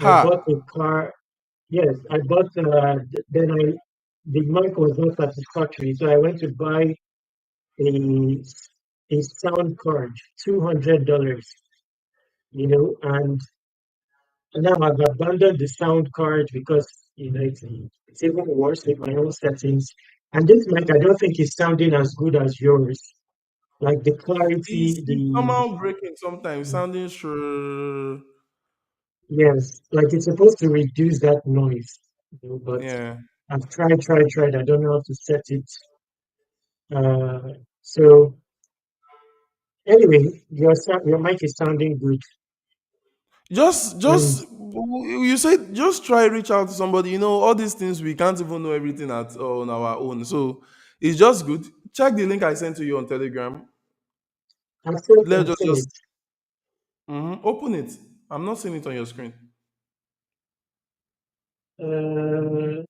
I bought Ha! a car. Yes, I bought, then the mic was not satisfactory, so I went to buy a, a sound card, $200, and now I've abandoned the sound card because, it's even worse with my own settings. And this mic, I don't think is sounding as good as yours. Like the clarity, It's somehow breaking sometimes, sounding sure. yes, like it's supposed to reduce that noise, but Yeah. I've tried. I don't know how to set it. So anyway, your mic is sounding good, and You said just try reach out to somebody. All these things we can't even know everything on our own. So it's just good. Check the link I sent to you on Telegram. Let's I've just seen just it. open it. I'm not seeing it on your screen. Uh,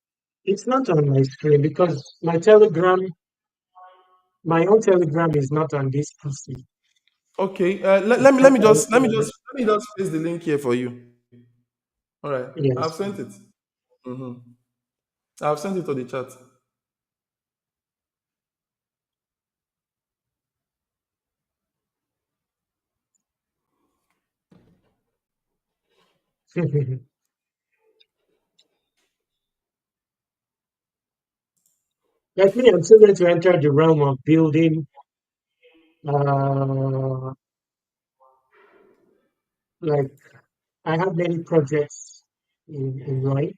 it's not on my screen because my own Telegram is not on this PC. Okay. Let It's me let not me just let connected me on just this. let me just paste the link here for you. All right. I've Yes. sent it. hmm I've sent it to the chat. Like me, I'm still going to enter the realm of building. Uh, like I have many projects in life.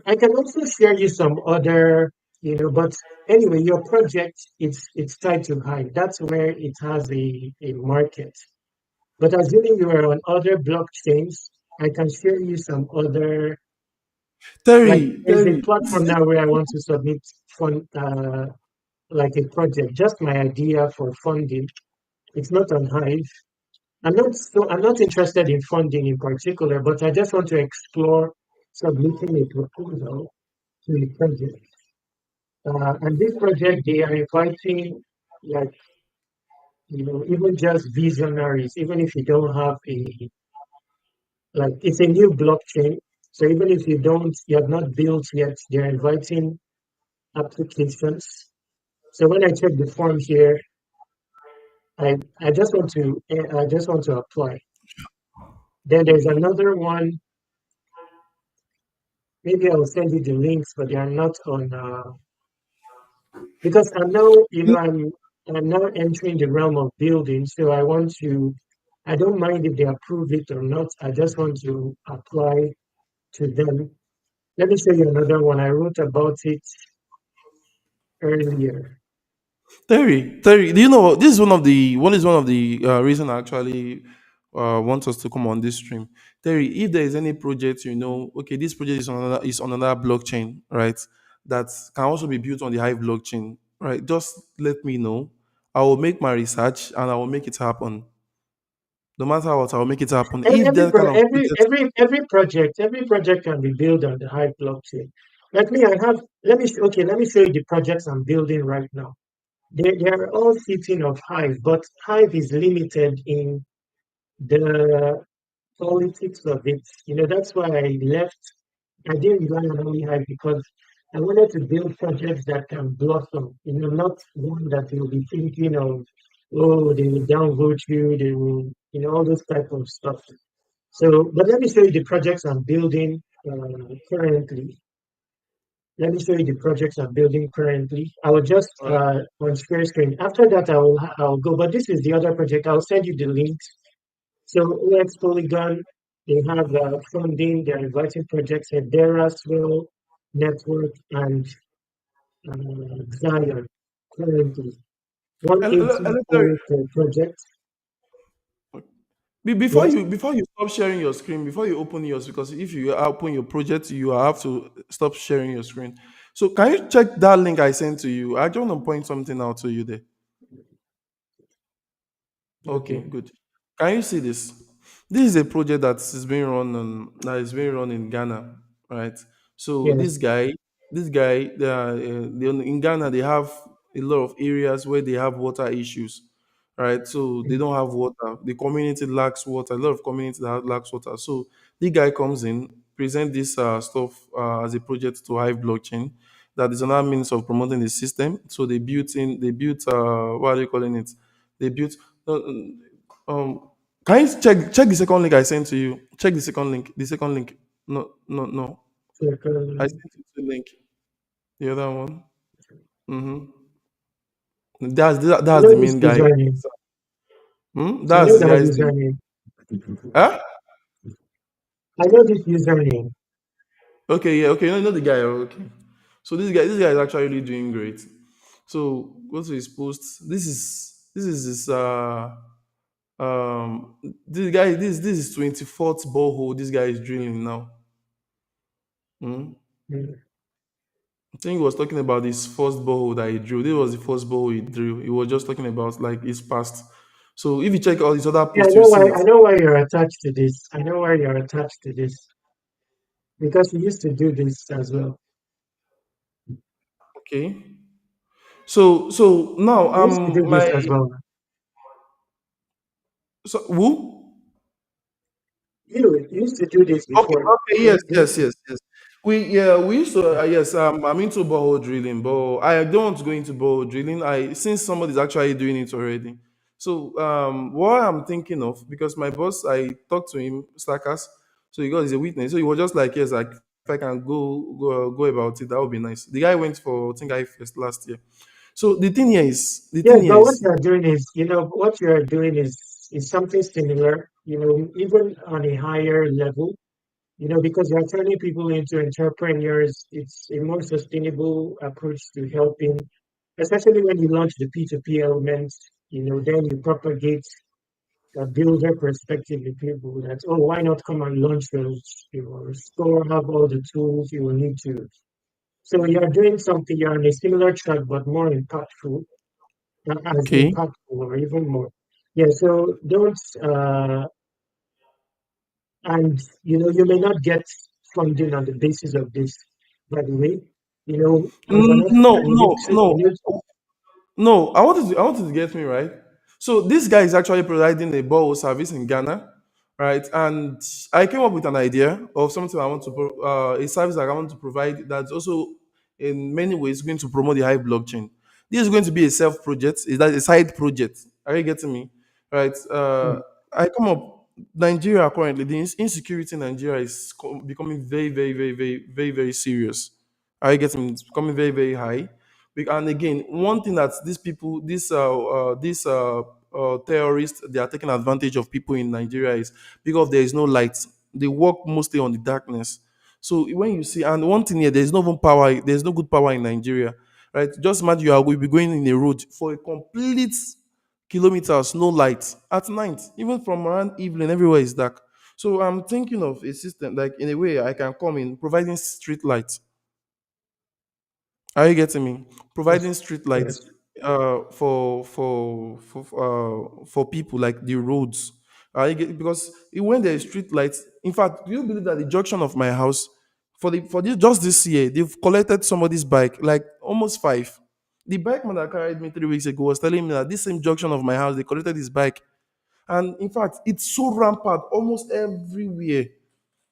I can also share you some other, but anyway, your project it's tied to Hive. That's where it has a market. But assuming you are on other blockchains, I can share you some other, like there's a Terry, platform now where I want to submit fund, like a project, just my idea for funding. It's not on Hive. I'm not interested in funding in particular, but I just want to explore submitting a proposal to a project. And this project, they are inviting like even just visionaries, even if you don't have like, it's a new blockchain. So even if you have not built yet, they're inviting applications. So when I check the form here, I just want to apply. Then there's another one. Maybe I'll send you the links, but they are not on because I'm now, I'm now entering the realm of building. So I don't mind if they approve it or not. I just want to apply to them. Let me show you another one. I wrote about it earlier. Terry, do you know this is one of the reason I actually want us to come on this stream. Terry, if there is any project okay, this project is on another blockchain, right? That can also be built on the Hive blockchain, right? Just let me know. I will make my research and I will make it happen. No matter what, I will make it happen. And If that kind of project, every project can be built on the Hive blockchain. Like me, let me show you the projects I'm building right now. They are all sitting of Hive, but Hive is limited in the politics of it. That's why I left. I didn't rely on only Hive because I wanted to build projects that can blossom. Not one that you'll be thinking of, oh, they will downvote you, they will, all those type of stuff. So, but let me show you the projects I'm building currently. Let me show you the projects I'm building currently. I will just all right. on share screen. After that, I'll go. But this is the other project. I'll send you the links. So OX Polygon, they have funding. They're inviting projects at Dera, Swell, Network, and Zion currently. Terry, 180 per project. Yes, before you stop sharing your screen, before you open yours, because if you open your project, you have to stop sharing your screen. So can you check that link I sent to you? I just want to point something out to you there. Okay, okay. good. Can you see this? This is a project that is being run in Ghana, right? So Yes. this guy, in Ghana they have a lot of areas where they have water issues, right? So they Mm, don't have water. The community lacks water. A lot of community that lacks water. So the guy comes in, present this stuff as a project to Hive blockchain. That is another means of promoting the system. So they built what are they calling it? They built uh, um, can you check the second link I sent to you? Check the second link. The second link. No, no, no. so, I sent you the link. The other one. Mm-hmm. I That's know the this main guy. username. I know That's the that guy's name. username. Huh? I know this username. Okay, yeah, okay. No, not the guy. Okay. So this guy is actually really doing great. So go to his post. This is his this is 24th borehole this guy is drilling now. Hmm? Mm, I think he was talking about his first borehole that he drew. This was the first borehole he drew. He was just talking about like his past. So if you check all his other Yeah, posts, you see it. I know why you're attached to this. I know why you're attached to this because we used to do this as well. Okay. So now We used to do this my as well. who? You used to do this Okay, before. okay, yes, yes, yes, yes. We used to yes, I'm into borehole drilling, but I don't want to go into borehole drilling. I since somebody's actually doing it already. So what I'm thinking of, because my boss, I talked to him, Stackers, so he got his a witness. So he was just like, yes, like if I can go about it, that would be nice. The guy went for I think I first last year. So the thing Yes, here but what is you're doing is, what you're doing is something similar, even on a higher level, because you're turning people into entrepreneurs. It's a more sustainable approach to helping, especially when you launch the P2P elements, then you propagate a builder perspective with people that, oh, why not come and launch your store, have all the tools you will need to. So you're doing something, you're on a similar track, but more impactful, not as okay. impactful or even more. Yeah, so don't, and you may not get funding on the basis of this, by the way. As an No, African, no, no. No, I wanted to get me right. So this guy is actually providing a borehole service in Ghana, right? And I came up with an idea of something I want to a service that I want to provide that's also in many ways going to promote the Hive blockchain. This is going to be a self project. Is that a side project? Are you getting me? Right. mm, I come up. Nigeria currently, the insecurity in Nigeria is becoming very, very, very, very, very, very serious. Are you getting me? It's becoming very, very high. And again, one thing that these people, these terrorists, they are taking advantage of people in Nigeria is because there is no light. They work mostly on the darkness. So when you see, and one thing here, there is no even power. There is no good power in Nigeria, right? Just imagine you are will be going in a road for a complete kilometers, no light at night, even from around evening, everywhere is dark. So I'm thinking of a system like in a way I can come in providing street lights. Are you getting me? Providing yes, street lights yes, for people like the roads. Because when there is street lights, in fact, do you believe that the junction of my house for this just this year they've collected somebody's bike like almost five. The bike man that carried me 3 weeks ago was telling me that this same junction of my house they collected his bike, and in fact it's so rampant almost everywhere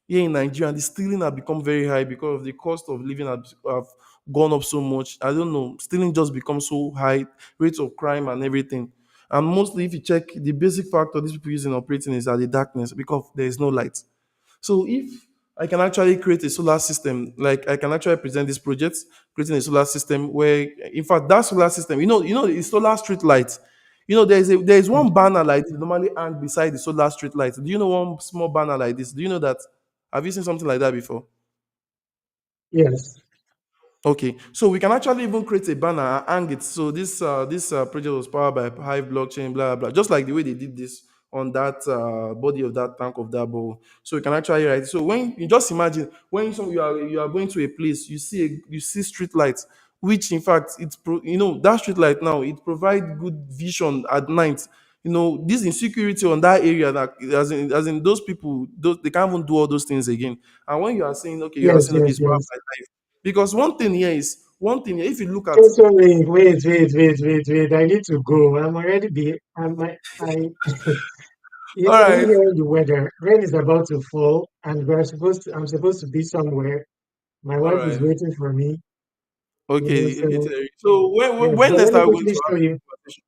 here in Nigeria, and the stealing have become very high because of the cost of living have gone up so much. I don't know, stealing just becomes so high, rates of crime and everything. And mostly, if you check the basic factor these people using operating is at the darkness because there is no light. So if I can actually create a solar system, like I can actually present this project, creating a solar system where, in fact, that solar system, the solar street light. There is one banner like this normally hang beside the solar street light. Do you know one small banner like this? Do you know that? Have you seen something like that before? yes, Okay, so we can actually even create a banner and hang it. So this project was powered by Hive blockchain, blah blah, just like the way they did this on that body of that tank of that ball. So you can actually write. So when you just imagine when you are going to a place, you see street lights, which in fact that street light now it provide good vision at night. This insecurity on that area that as in those people, they can't even do all those things again. And when you are yes, saying okay, yes, it's powered yes. by Hive, because one thing here, if you look at Also, wait. I need to go. I'm already be. I all Are you right, hearing the weather? Rain is about to fall, and I'm supposed to be somewhere. My all wife is right, waiting for me, okay. so So when yes. when But let next me are we going quickly to have show this you. conversation?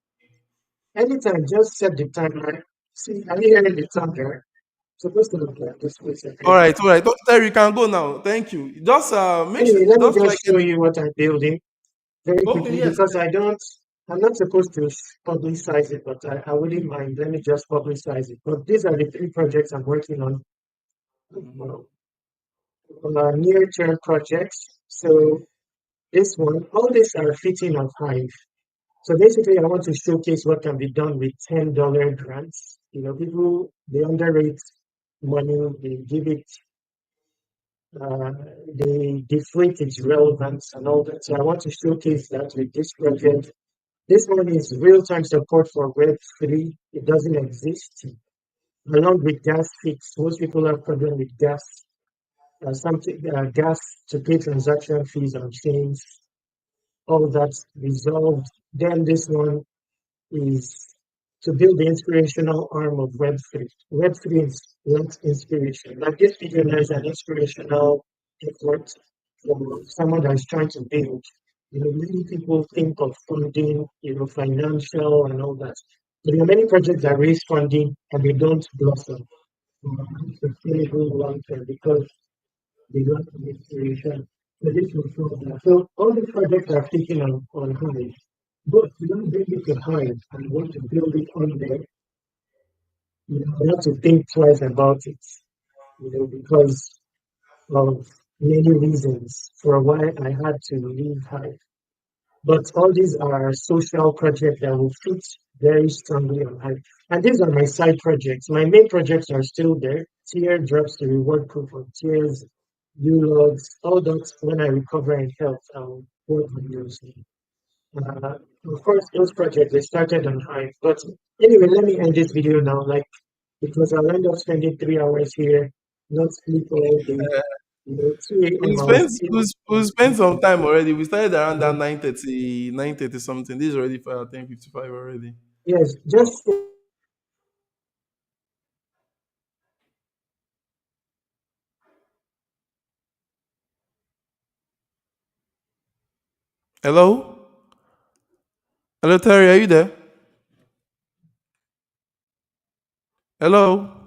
Anytime, just set the timer. See, are you hearing the thunder? Supposed to look like this place, All okay? right, all right. Terry, you can go now. Thank you. Just make sure, Anyway, let me just just like show you what I'm building very okay, quickly yes, because I'm not supposed to publicize it, but I wouldn't mind. Let me just publicize it. But these are the three projects I'm working on. Well, near-term projects. So this one, all these are fitting of Hive. So basically, I want to showcase what can be done with $10 grants. People they underrate money, they give it, uh, they deflate its relevance and all that. So I want to showcase that with this project. This one is real-time support for Web3. It doesn't exist. Along with gas fix, most people have problem with gas to pay transaction fees on chains, all that's resolved. Then this one is to build the inspirational arm of Web3. Web3 is not inspiration. Like this video now is an inspirational effort for someone that is trying to build. Many people think of funding, financial and all that. But there are many projects that raise funding and they don't blossom. Sustainable long term because they lack the inspiration. So this will show that. So all the projects are taken on Hive. But you don't bring it to Hive and want to build it on there, you have to think twice about it, because of many reasons. For a while, I had to leave Hive. But all these are social projects that will fit very strongly on Hive. And these are my side projects. My main projects are still there. Teardrops to reward proof of tears, logs, all that when I recover in health, I'll work on those. Uh, of course, those projects they started on Hive. But anyway, let me end this video now. Like because I'll end up spending 3 hours here, not sleep all day. 2 we a.m. I was spent we, we spent some time already. We started around that 9:30 something. This is already 10:55 already. Yes, just Hello? Hello, Terry, are you there? Hello?